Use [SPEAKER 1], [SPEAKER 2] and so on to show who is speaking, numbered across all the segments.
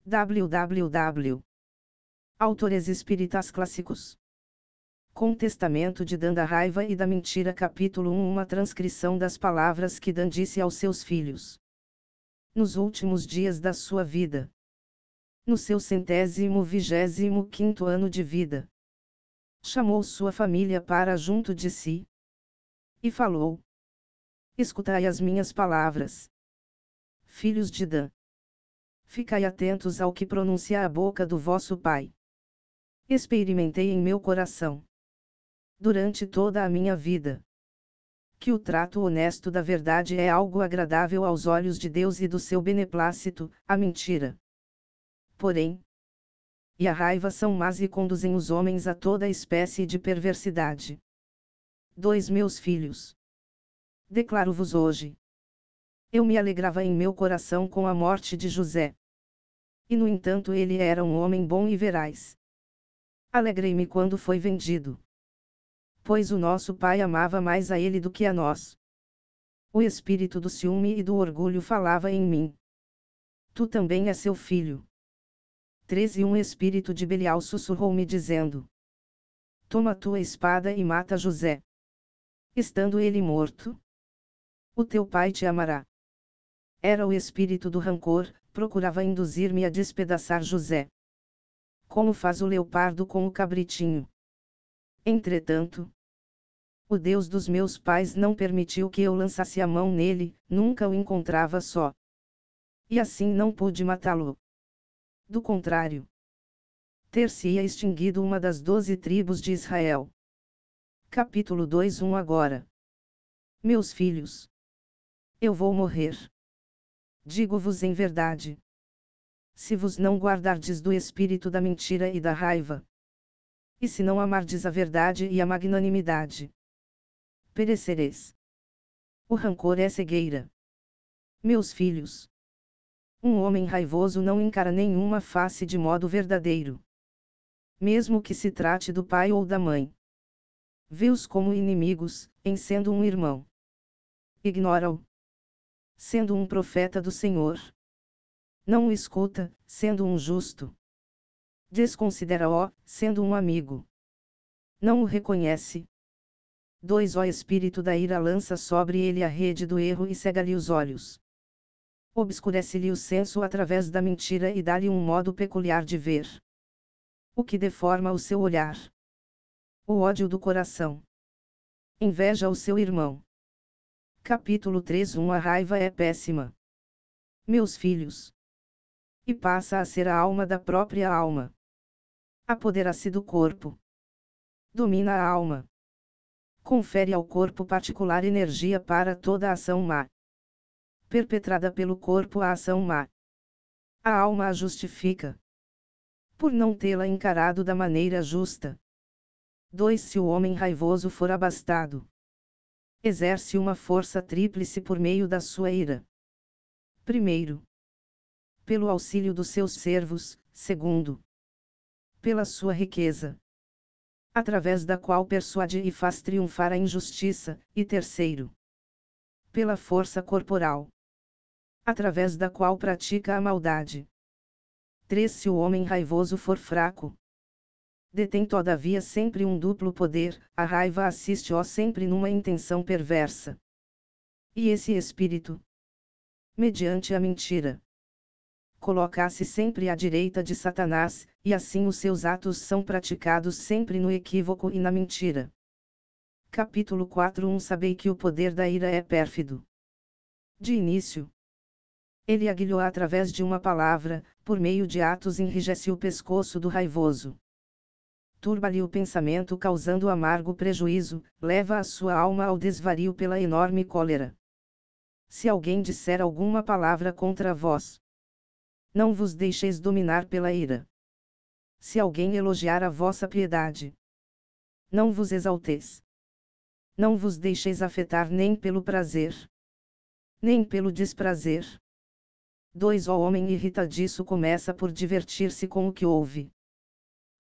[SPEAKER 1] www. Autores espíritas clássicos. Com Testamento de Dan da Raiva e da Mentira, capítulo 1. Uma transcrição das palavras que Dan disse aos seus filhos nos últimos dias da sua vida, no seu 125º ano de vida. Chamou sua família para junto de si e falou: escutai as minhas palavras, filhos de Dan. Ficai atentos ao que pronuncia a boca do vosso pai. Experimentei em meu coração, durante toda a minha vida, que o trato honesto da verdade é algo agradável aos olhos de Deus e do seu beneplácito. A mentira, porém, e a raiva são más e conduzem os homens a toda espécie de perversidade. 2 Meus filhos, declaro-vos hoje: eu me alegrava em meu coração com a morte de José. E no entanto ele era um homem bom e veraz. Alegrei-me quando foi vendido, pois o nosso pai amava mais a ele do que a nós. O espírito do ciúme e do orgulho falava em mim: tu também és seu filho. 13 Um espírito de Belial sussurrou-me dizendo: toma tua espada e mata José. Estando ele morto, o teu pai te amará. Era o espírito do rancor, procurava induzir-me a despedaçar José, como faz o leopardo com o cabritinho. Entretanto, o Deus dos meus pais não permitiu que eu lançasse a mão nele, nunca o encontrava só. E assim não pude matá-lo. Do contrário, ter-se-ia extinguido uma das 12 tribos de Israel. Capítulo 2 Agora, meus filhos, eu vou morrer. Digo-vos em verdade: se vos não guardardes do espírito da mentira e da raiva, e se não amardes a verdade e a magnanimidade, perecereis. O rancor é cegueira. Meus filhos, um homem raivoso não encara nenhuma face de modo verdadeiro, mesmo que se trate do pai ou da mãe. Vê-os como inimigos, em sendo um irmão. Ignora-o, sendo um profeta do Senhor. Não o escuta, sendo um justo. Desconsidera-o, sendo um amigo. Não o reconhece. 2 O espírito da ira lança sobre ele a rede do erro e cega-lhe os olhos. Obscurece-lhe o senso através da mentira e dá-lhe um modo peculiar de ver, o que deforma o seu olhar. O ódio do coração inveja o seu irmão. Capítulo 3 A raiva é péssima, meus filhos, e passa a ser a alma da própria alma. Apodera-se do corpo, domina a alma, confere ao corpo particular energia para toda a ação má perpetrada pelo corpo. A ação má, a alma a justifica, por não tê-la encarado da maneira justa. 2 Se o homem raivoso for abastado, exerce uma força tríplice por meio da sua ira. Primeiro, pelo auxílio dos seus servos. Segundo, pela sua riqueza, através da qual persuade e faz triunfar a injustiça. E terceiro, pela força corporal, através da qual pratica a maldade. 3 Se o homem raivoso for fraco, detém todavia sempre um duplo poder. A raiva assiste-o sempre numa intenção perversa. E esse espírito, mediante a mentira, coloca-se sempre à direita de Satanás, e assim os seus atos são praticados sempre no equívoco e na mentira. Capítulo 4 Sabei que o poder da ira é pérfido. De início, ele aguilhou através de uma palavra, por meio de atos enrijece o pescoço do raivoso. Turba-lhe o pensamento causando amargo prejuízo, leva a sua alma ao desvario pela enorme cólera. Se alguém disser alguma palavra contra vós, não vos deixeis dominar pela ira. Se alguém elogiar a vossa piedade, não vos exalteis. Não vos deixeis afetar nem pelo prazer, nem pelo desprazer. 2 O homem irritadiço começa por divertir-se com o que ouve,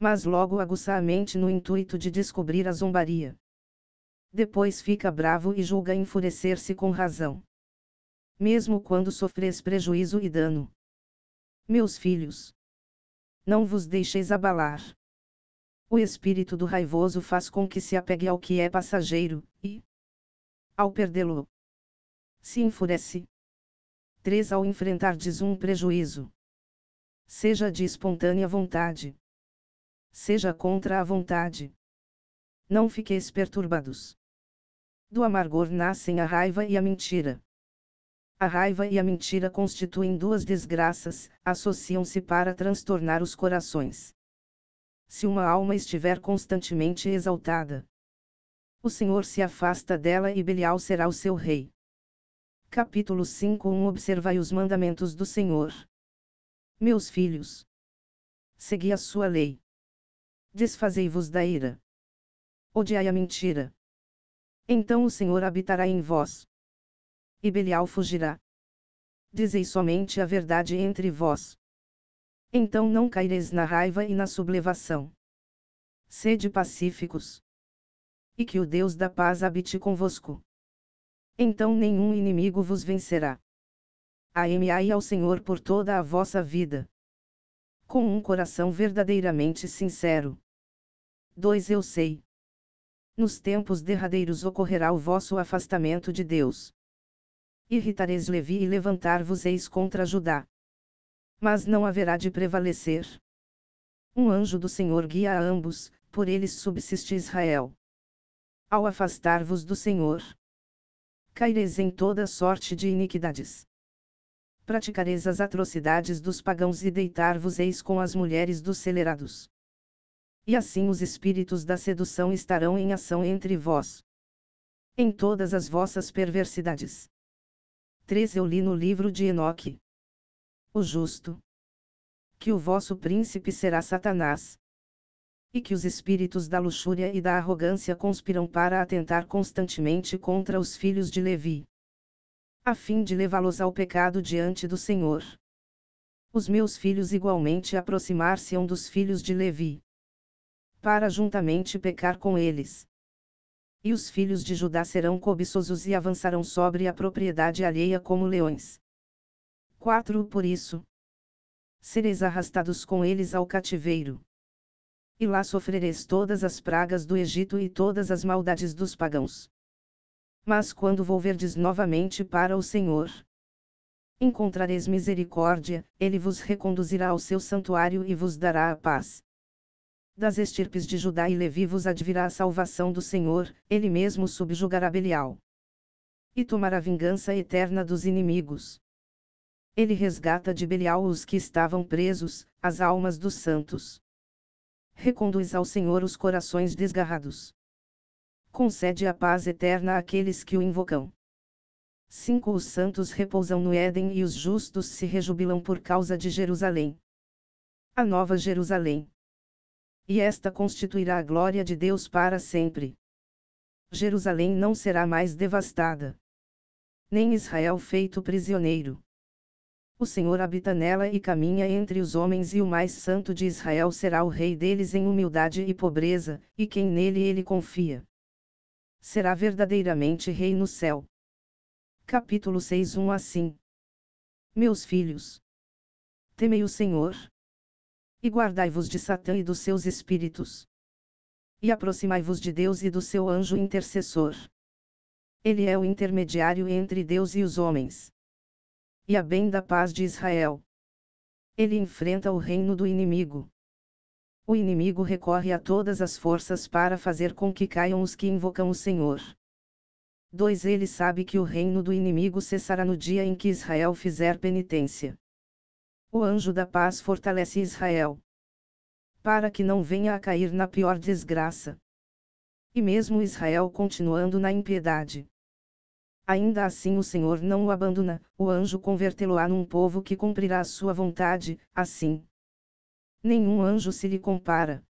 [SPEAKER 1] mas logo aguça a mente no intuito de descobrir a zombaria. Depois fica bravo e julga enfurecer-se com razão, mesmo quando sofres prejuízo e dano. Meus filhos, não vos deixeis abalar. O espírito do raivoso faz com que se apegue ao que é passageiro, e, ao perdê-lo, se enfurece. 3. Ao enfrentardes um prejuízo, seja de espontânea vontade, seja contra a vontade, não fiqueis perturbados. Do amargor nascem a raiva e a mentira. A raiva e a mentira constituem duas desgraças, associam-se para transtornar os corações. Se uma alma estiver constantemente exaltada, o Senhor se afasta dela e Belial será o seu rei. Capítulo 5. Observai os mandamentos do Senhor. Meus filhos, segui a sua lei. Desfazei-vos da ira. Odiai a mentira. Então o Senhor habitará em vós, e Belial fugirá. Dizei somente a verdade entre vós. Então não caireis na raiva e na sublevação. Sede pacíficos, e que o Deus da paz habite convosco. Então nenhum inimigo vos vencerá. Amai ao Senhor por toda a vossa vida, com um coração verdadeiramente sincero. 2. Eu sei. Nos tempos derradeiros ocorrerá o vosso afastamento de Deus. Irritareis Levi e levantar-vos-eis contra Judá. Mas não haverá de prevalecer. Um anjo do Senhor guia a ambos, por eles subsiste Israel. Ao afastar-vos do Senhor, caireis em toda sorte de iniquidades. Praticareis as atrocidades dos pagãos e deitar-vos-eis com as mulheres dos celerados. E assim os espíritos da sedução estarão em ação entre vós, em todas as vossas perversidades. 3. Eu li no livro de Enoque, o justo, que o vosso príncipe será Satanás, e que os espíritos da luxúria e da arrogância conspiram para atentar constantemente contra os filhos de Levi, a fim de levá-los ao pecado diante do Senhor. Os meus filhos igualmente aproximar-se-ão dos filhos de Levi, para juntamente pecar com eles. E os filhos de Judá serão cobiçosos e avançarão sobre a propriedade alheia como leões. 4. Por isso, sereis arrastados com eles ao cativeiro, e lá sofrereis todas as pragas do Egito e todas as maldades dos pagãos. Mas quando volverdes novamente para o Senhor, encontrareis misericórdia, ele vos reconduzirá ao seu santuário e vos dará a paz. Das estirpes de Judá e Levi vos advirá a salvação do Senhor, ele mesmo subjugará Belial, e tomará vingança eterna dos inimigos. Ele resgata de Belial os que estavam presos, as almas dos santos. Reconduz ao Senhor os corações desgarrados. Concede a paz eterna àqueles que o invocam. 5. Os santos repousam no Éden e os justos se rejubilam por causa de Jerusalém, a nova Jerusalém. E esta constituirá a glória de Deus para sempre. Jerusalém não será mais devastada, nem Israel feito prisioneiro. O Senhor habita nela e caminha entre os homens, e o mais santo de Israel será o rei deles em humildade e pobreza, e quem nele ele confia será verdadeiramente rei no céu. Capítulo 6. Assim, meus filhos, temei o Senhor, e guardai-vos de Satã e dos seus espíritos, e aproximai-vos de Deus e do seu anjo intercessor. Ele é o intermediário entre Deus e os homens, e a bem da paz de Israel. Ele enfrenta o reino do inimigo. O inimigo recorre a todas as forças para fazer com que caiam os que invocam o Senhor. 2. Ele sabe que o reino do inimigo cessará no dia em que Israel fizer penitência. O anjo da paz fortalece Israel, para que não venha a cair na pior desgraça. E mesmo Israel continuando na impiedade, ainda assim o Senhor não o abandona, o anjo convertê-lo-á num povo que cumprirá a sua vontade, assim, nenhum anjo se lhe compara.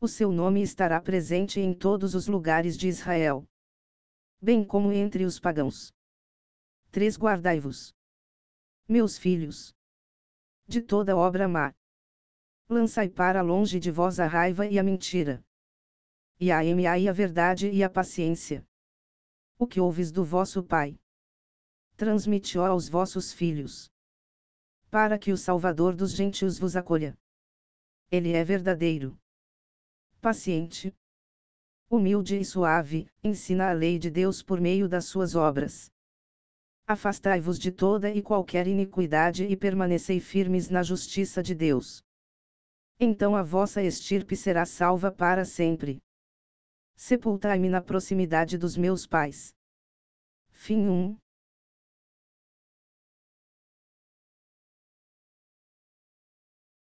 [SPEAKER 1] O seu nome estará presente em todos os lugares de Israel, bem como entre os pagãos. 3. Guardai-vos, meus filhos, de toda obra má. Lançai para longe de vós a raiva e a mentira, e amai a verdade e a paciência. O que ouves do vosso pai, transmite-o aos vossos filhos. para que o Salvador dos gentios vos acolha. Ele é verdadeiro, paciente, humilde e suave, ensina a lei de Deus por meio das suas obras. Afastai-vos de toda e qualquer iniquidade e permanecei firmes na justiça de Deus. Então a vossa estirpe será salva para sempre. Sepultai-me na proximidade dos meus pais. Fim 1.